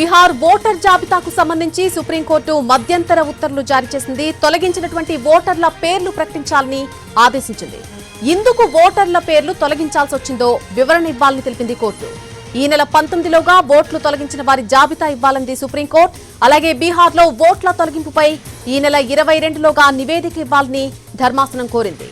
Bihar voter జాబితాకు సంబంధించి supreme court మధ్యంతర ఉత్తర్వులు జారీ చేసింది. తొలగించినటువంటి ఓటర్ల పేర్లు ప్రకటించాలని ఆదేశించింది. ఇందుకు ఓటర్ల పేర్లు తొలగించాల్సి వచ్చిందో వివరణ ఇవ్వాలని తెలిపింది కోర్టు. ఈ నెల 19లోగా ఓట్లు తొలగించిన వారి జాబితా ఇవ్వాలంది సుప్రీంకోర్టు. అలాగే బీహార్లో ఓట్ల తొలగింపుపై ఈ నెల 22లోగా నివేదిక ఇవ్వాలని ధర్మాసనం కోరింది.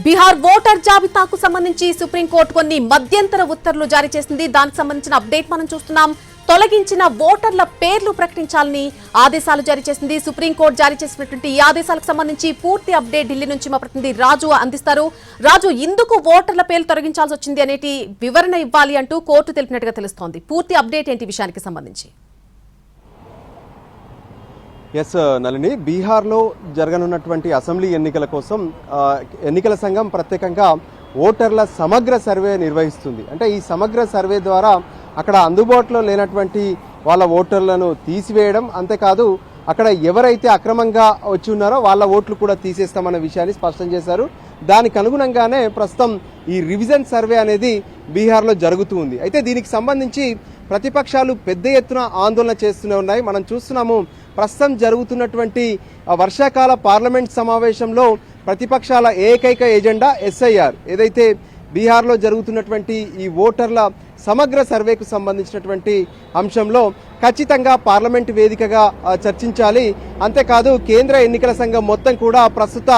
బీహార్ ఓటర్ జాబితాకు సంబంధించి సుప్రీంకోర్టు కొన్ని మధ్యంతర ఉత్తర్వులు జారీ చేసింది. దానికి సంబంధించిన అప్డేట్ మనం చూస్తున్నాం. తొలగించిన ఓటర్ల పేర్లు ప్రకటించాలని ఆదేశాలు జారీ చేసింది సుప్రీంకోర్టు. జారీ చేసినటువంటి ఈ ఆదేశాలకు సంబంధించి పూర్తి అప్డేట్ ఢిల్లీ నుంచి మా ప్రతినిధి రాజు అందిస్తారు. రాజు, ఇందుకు ఓటర్ల పేర్లు తొలగించాల్సి వచ్చింది అనేటి వివరణ ఇవ్వాలి అంటూ కోర్టు తెలిపినట్టుగా తెలుస్తోంది. పూర్తి అప్డేట్ ఏంటి విషయానికి సంబంధించి? ఎస్ నళిని, బీహార్లో జరగనున్నటువంటి అసెంబ్లీ ఎన్నికల కోసం ఎన్నికల సంఘం ప్రత్యేకంగా ఓటర్ల సమగ్ర సర్వే నిర్వహిస్తుంది. అంటే ఈ సమగ్ర సర్వే ద్వారా అక్కడ అందుబాటులో లేనటువంటి వాళ్ళ ఓటర్లను తీసివేయడం, అంతేకాదు అక్కడ ఎవరైతే అక్రమంగా వచ్చి ఉన్నారో వాళ్ళ ఓట్లు కూడా తీసేస్తామన్న విషయాన్ని స్పష్టం చేశారు. దానికి అనుగుణంగానే ప్రస్తుతం ఈ రివిజన్ సర్వే అనేది బీహార్లో జరుగుతూ ఉంది. అయితే దీనికి సంబంధించి ప్రతిపక్షాలు పెద్ద ఎత్తున ఆందోళన చేస్తూనే ఉన్నాయి. మనం చూస్తున్నాము, ప్రస్తుతం జరుగుతున్నటువంటి వర్షాకాల పార్లమెంట్ సమావేశంలో ప్రతిపక్షాల ఏకైక ఎజెండా ఎస్ఐఆర్, ఏదైతే బీహార్లో జరుగుతున్నటువంటి ఈ ఓటర్ల సమగ్ర సర్వేకు సంబంధించినటువంటి అంశంలో ఖచ్చితంగా పార్లమెంట్ వేదికగా చర్చించాలి. అంతేకాదు కేంద్ర ఎన్నికల సంఘం మొత్తం కూడా ప్రస్తుత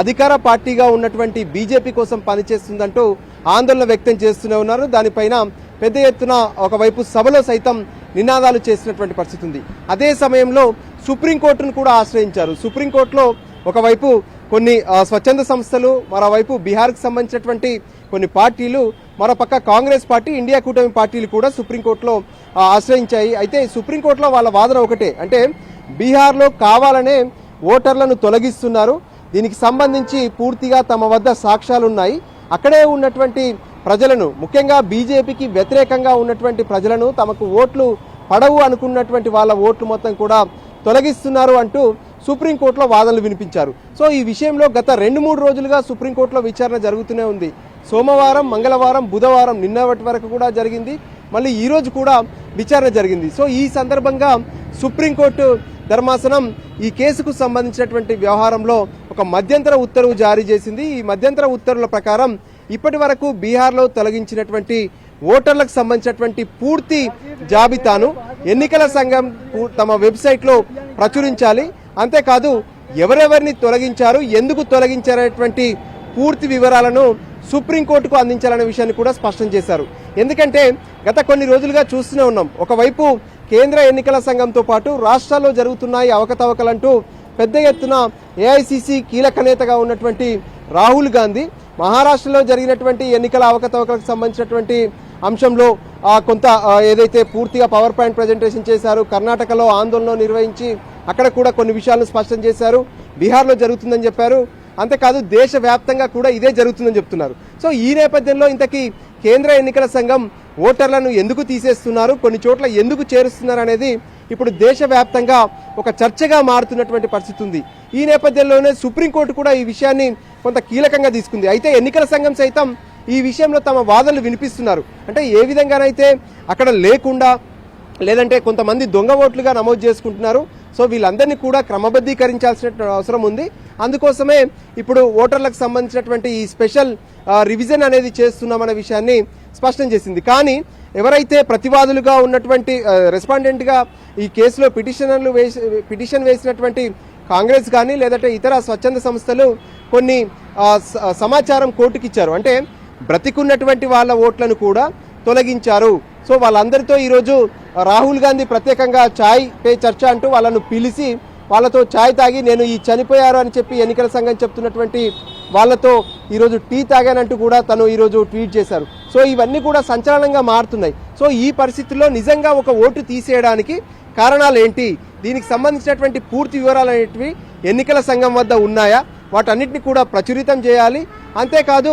అధికార పార్టీగా ఉన్నటువంటి బీజేపీ కోసం పనిచేస్తుందంటూ ఆందోళన వ్యక్తం చేస్తూనే ఉన్నారు. దానిపైన పెద్ద ఎత్తున ఒకవైపు సభలో సైతం నినాదాలు చేసినటువంటి పరిస్థితి ఉంది. అదే సమయంలో సుప్రీంకోర్టును కూడా ఆశ్రయించారు. సుప్రీంకోర్టులో ఒకవైపు కొన్ని స్వచ్ఛంద సంస్థలు, మరోవైపు బీహార్కి సంబంధించినటువంటి కొన్ని పార్టీలు, మరోపక్క కాంగ్రెస్ పార్టీ, ఇండియా కూటమి పార్టీలు కూడా సుప్రీంకోర్టులో ఆశ్రయించాయి. అయితే సుప్రీంకోర్టులో వాళ్ళ వాదన ఒకటే, అంటే బీహార్లో కావాలనే ఓటర్లను తొలగిస్తున్నారు, దీనికి సంబంధించి పూర్తిగా తమ వద్ద సాక్ష్యాలున్నాయి, అక్కడే ఉన్నటువంటి ప్రజలను, ముఖ్యంగా బీజేపీకి వ్యతిరేకంగా ఉన్నటువంటి ప్రజలను, తమకు ఓట్లు పడవు అనుకున్నటువంటి వాళ్ళ ఓట్లు మొత్తం కూడా తొలగిస్తున్నారు అంటూ సుప్రీంకోర్టులో వాదనలు వినిపించారు. సో ఈ విషయంలో గత 2-3 రోజులుగా సుప్రీంకోర్టులో విచారణ జరుగుతూనే ఉంది. సోమవారం, మంగళవారం, బుధవారం, నిన్నటి వరకు కూడా జరిగింది. మళ్ళీ ఈ రోజు కూడా విచారణ జరిగింది. సో ఈ సందర్భంగా సుప్రీంకోర్టు ధర్మాసనం ఈ కేసుకు సంబంధించినటువంటి వ్యవహారంలో ఒక మధ్యంతర ఉత్తర్వు జారీ చేసింది. ఈ మధ్యంతర ఉత్తర్వుల ప్రకారం ఇప్పటి వరకు బీహార్లో తొలగించినటువంటి ఓటర్లకు సంబంధించినటువంటి పూర్తి జాబితాను ఎన్నికల సంఘం తమ వెబ్సైట్లో ప్రచురించాలి. అంతేకాదు ఎవరెవరిని తొలగించారు, ఎందుకు తొలగించారనేటువంటి పూర్తి వివరాలను సుప్రీంకోర్టుకు అందించాలనే విషయాన్ని కూడా స్పష్టం చేశారు. ఎందుకంటే గత కొన్ని రోజులుగా చూస్తూనే ఉన్నాం, ఒకవైపు కేంద్ర ఎన్నికల సంఘంతో పాటు రాష్ట్రాల్లో జరుగుతున్నాయి అవకతవకలంటూ పెద్ద ఎత్తున ఏఐసిసి కీలక నేతగా ఉన్నటువంటి రాహుల్ గాంధీ మహారాష్ట్రలో జరిగినటువంటి ఎన్నికల అవకతవకలకు సంబంధించినటువంటి అంశంలో కొంత ఏదైతే పూర్తిగా పవర్ పాయింట్ ప్రజెంటేషన్ చేశారు, కర్ణాటకలో ఆందోళన నిర్వహించి అక్కడ కూడా కొన్ని విషయాలను స్పష్టం చేశారు, బీహార్లో జరుగుతుందని చెప్పారు, అంతేకాదు దేశవ్యాప్తంగా కూడా ఇదే జరుగుతుందని చెప్తున్నారు. సో ఈ నేపథ్యంలో ఇంతకీ కేంద్ర ఎన్నికల సంఘం ఓటర్లను ఎందుకు తీసేస్తున్నారు, కొన్ని చోట్ల ఎందుకు చేరుస్తున్నారు అనేది ఇప్పుడు దేశవ్యాప్తంగా ఒక చర్చగా మారుతున్నటువంటి పరిస్థితి ఉంది. ఈ నేపథ్యంలోనే సుప్రీంకోర్టు కూడా ఈ విషయాన్ని కొంత కీలకంగా తీసుకుంది. అయితే ఎన్నికల సంఘం సైతం ఈ విషయంలో తమ వాదనలు వినిపిస్తున్నారు. అంటే ఏ విధంగానైతే అక్కడ లేకుండా, లేదంటే కొంతమంది దొంగ ఓట్లుగా నమోదు చేసుకుంటున్నారు, సో వీళ్ళందరినీ కూడా క్రమబద్ధీకరించాల్సిన అవసరం ఉంది. అందుకోసమే ఇప్పుడు ఓటర్లకు సంబంధించినటువంటి ఈ స్పెషల్ రివిజన్ అనేది చేస్తున్నామన్న విషయాన్ని స్పష్టం చేసింది. కానీ ఎవరైతే ప్రతివాదులుగా ఉన్నటువంటి రెస్పాండెంట్గా ఈ కేసులో పిటిషన్ వేసినటువంటి కాంగ్రెస్ కానీ లేదంటే ఇతర స్వచ్ఛంద సంస్థలు కొన్ని సమాచారం కోర్టుకి ఇచ్చారు. అంటే బ్రతికున్నటువంటి వాళ్ళ ఓట్లను కూడా తొలగించారు. సో వాళ్ళందరితో ఈరోజు రాహుల్ గాంధీ ప్రత్యేకంగా ఛాయ్ పే చర్చ అంటూ వాళ్ళను పిలిచి వాళ్ళతో ఛాయ్ తాగి నేను ఈ చనిపోయారు అని చెప్పి ఎన్నికల సంఘం చెప్తున్నటువంటి వాళ్ళతో ఈరోజు టీ తాగానంటూ కూడా తను ఈరోజు ట్వీట్ చేశారు. సో ఇవన్నీ కూడా సంచలనంగా మారుతున్నాయి. సో ఈ పరిస్థితుల్లో నిజంగా ఒక ఓటు తీసేయడానికి కారణాలు ఏంటి, దీనికి సంబంధించినటువంటి పూర్తి వివరాలు అనేటివి ఎన్నికల సంఘం వద్ద ఉన్నాయా, వాటన్నిటిని కూడా ప్రచురితం చేయాలి. అంతేకాదు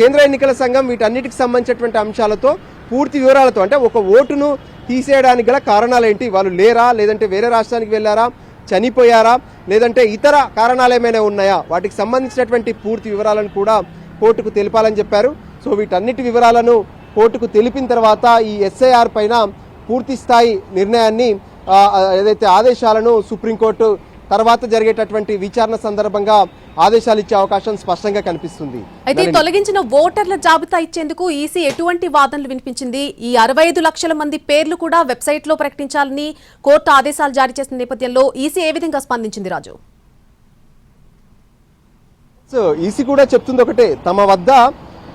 కేంద్ర ఎన్నికల సంఘం వీటన్నిటికి సంబంధించినటువంటి అంశాలతో పూర్తి వివరాలతో, అంటే ఒక ఓటును తీసేయడానికి గల కారణాలు ఏంటి, వాళ్ళు లేరా, లేదంటే వేరే రాష్ట్రానికి వెళ్ళారా, చనిపోయారా, లేదంటే ఇతర కారణాలు ఏమైనా ఉన్నాయా, వాటికి సంబంధించినటువంటి పూర్తి వివరాలను కూడా కోర్టుకు తెలిపాలని చెప్పారు. సో వీటన్నిటి వివరాలను కోర్టుకు తెలిపిన తర్వాత ఈ ఎస్ఐఆర్ పైన పూర్తి స్థాయి నిర్ణయాన్ని ఏదైతే ఆదేశాలను సుప్రీంకోర్టు తర్వాత జరిగేటటువంటి విచారణ సందర్భంగా ఆదేశాలు ఇచ్చే అవకాశం స్పష్టంగా కనిపిస్తుంది. అయితే తొలగించిన ఓటర్ల జాబితా ఇచ్చేందుకు ఈసీ ఎటువంటి వాదనలు వినిపించింది? ఈ 65 లక్షల మంది పేర్లు కూడా వెబ్సైట్ లో ప్రకటించాలని కోర్టు ఆదేశాలు జారీ చేసిన నేపథ్యంలో ఈసీ ఏ విధంగా స్పందించింది రాజు? సో ఈసీ కూడా చెప్తుంది ఒకటే, తమ వద్ద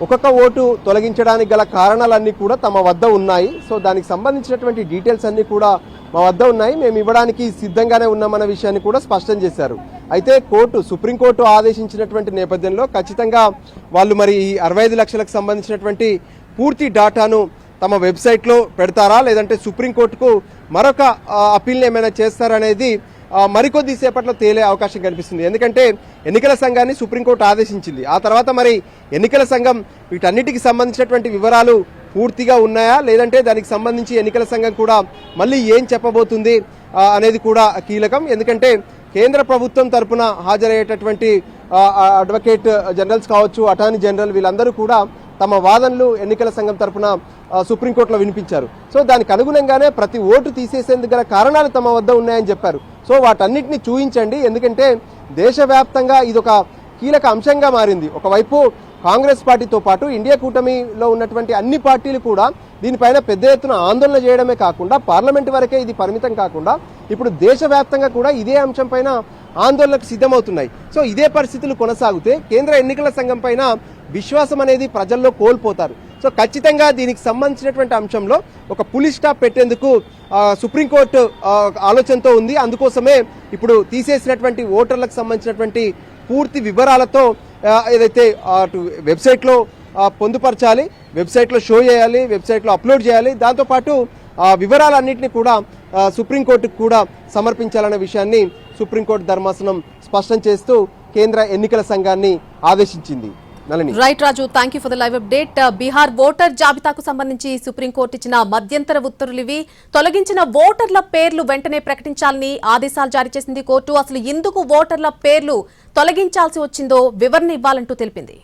ఒక్కొక్క ఓటు తొలగించడానికి గల కారణాలన్నీ కూడా తమ వద్ద ఉన్నాయి. సో దానికి సంబంధించినటువంటి డీటెయిల్స్ అన్ని కూడా మా వద్ద ఉన్నాయి, మేము ఇవ్వడానికి సిద్ధంగానే ఉన్నామన్న విషయాన్ని కూడా స్పష్టం చేశారు. అయితే సుప్రీంకోర్టు ఆదేశించినటువంటి నేపథ్యంలో ఖచ్చితంగా వాళ్ళు మరి ఈ 65 లక్షలకు సంబంధించినటువంటి పూర్తి డాటాను తమ వెబ్సైట్లో పెడతారా, లేదంటే సుప్రీంకోర్టుకు మరొక అప్పీల్ని ఏమైనా చేస్తారనేది మరికొద్ది సేపట్లో తేలే అవకాశం కనిపిస్తుంది. ఎందుకంటే ఎన్నికల సంఘాన్ని సుప్రీంకోర్టు ఆదేశించింది. ఆ తర్వాత మరి ఎన్నికల సంఘం వీటన్నిటికి సంబంధించినటువంటి వివరాలు పూర్తిగా ఉన్నాయా, లేదంటే దానికి సంబంధించి ఎన్నికల సంఘం కూడా మళ్ళీ ఏం చెప్పబోతుంది అనేది కూడా కీలకం. ఎందుకంటే కేంద్ర ప్రభుత్వం తరపున హాజరయ్యేటటువంటి అడ్వకేట్ జనరల్స్ కావచ్చు, అటార్నీ జనరల్, వీళ్ళందరూ కూడా తమ వాదనలు ఎన్నికల సంఘం తరపున సుప్రీంకోర్టులో వినిపించారు. సో దానికి అనుగుణంగానే ప్రతి ఓటు తీసేసేందుకు గల కారణాలు తమ వద్ద ఉన్నాయని చెప్పారు. సో వాటన్నిటిని చూయించండి, ఎందుకంటే దేశవ్యాప్తంగా ఇదొక కీలక అంశంగా మారింది. ఒకవైపు కాంగ్రెస్ పార్టీతో పాటు ఇండియా కూటమిలో ఉన్నటువంటి అన్ని పార్టీలు కూడా దీనిపైన పెద్ద ఎత్తున ఆందోళన చేయడమే కాకుండా పార్లమెంట్ వరకే ఇది పరిమితం కాకుండా ఇప్పుడు దేశవ్యాప్తంగా కూడా ఇదే అంశం పైన ఆందోళనకు సిద్ధమవుతున్నాయి. సో ఇదే పరిస్థితులు కొనసాగితే కేంద్ర ఎన్నికల సంఘం పైన విశ్వాసం అనేది ప్రజల్లో కోల్పోతారు. సో ఖచ్చితంగా దీనికి సంబంధించినటువంటి అంశంలో ఒక పులి స్టాప్ పెట్టేందుకు సుప్రీంకోర్టు ఆలోచనతో ఉంది. అందుకోసమే ఇప్పుడు తీసేసినటువంటి ఓటర్లకు సంబంధించినటువంటి పూర్తి వివరాలతో ఏదైతే అటు వెబ్సైట్లో పొందుపరచాలి, వెబ్సైట్లో షో చేయాలి, వెబ్సైట్లో అప్లోడ్ చేయాలి, దాంతోపాటు వివరాలన్నింటినీ కూడా సుప్రీంకోర్టుకు కూడా సమర్పించాలనే విషయాన్ని సుప్రీంకోర్టు ధర్మాసనం స్పష్టం చేస్తూ కేంద్ర ఎన్నికల సంఘాన్ని ఆదేశించింది. Right Raju, thank you for the live update. Bihar voter జాబితాకు సంబంధించి సుప్రీంకోర్టు ఇచ్చిన మధ్యంతర ఉత్తర్వులు ఇవి. తొలగించిన ఓటర్ల పేర్లు వెంటనే ప్రకటించాలని ఆదేశాలు జారీ చేసింది కోర్టు. అసలు ఎందుకు ఓటర్ల పేర్లు తొలగించాల్సి వచ్చిందో వివరణ ఇవ్వాలంటూ తెలిపింది.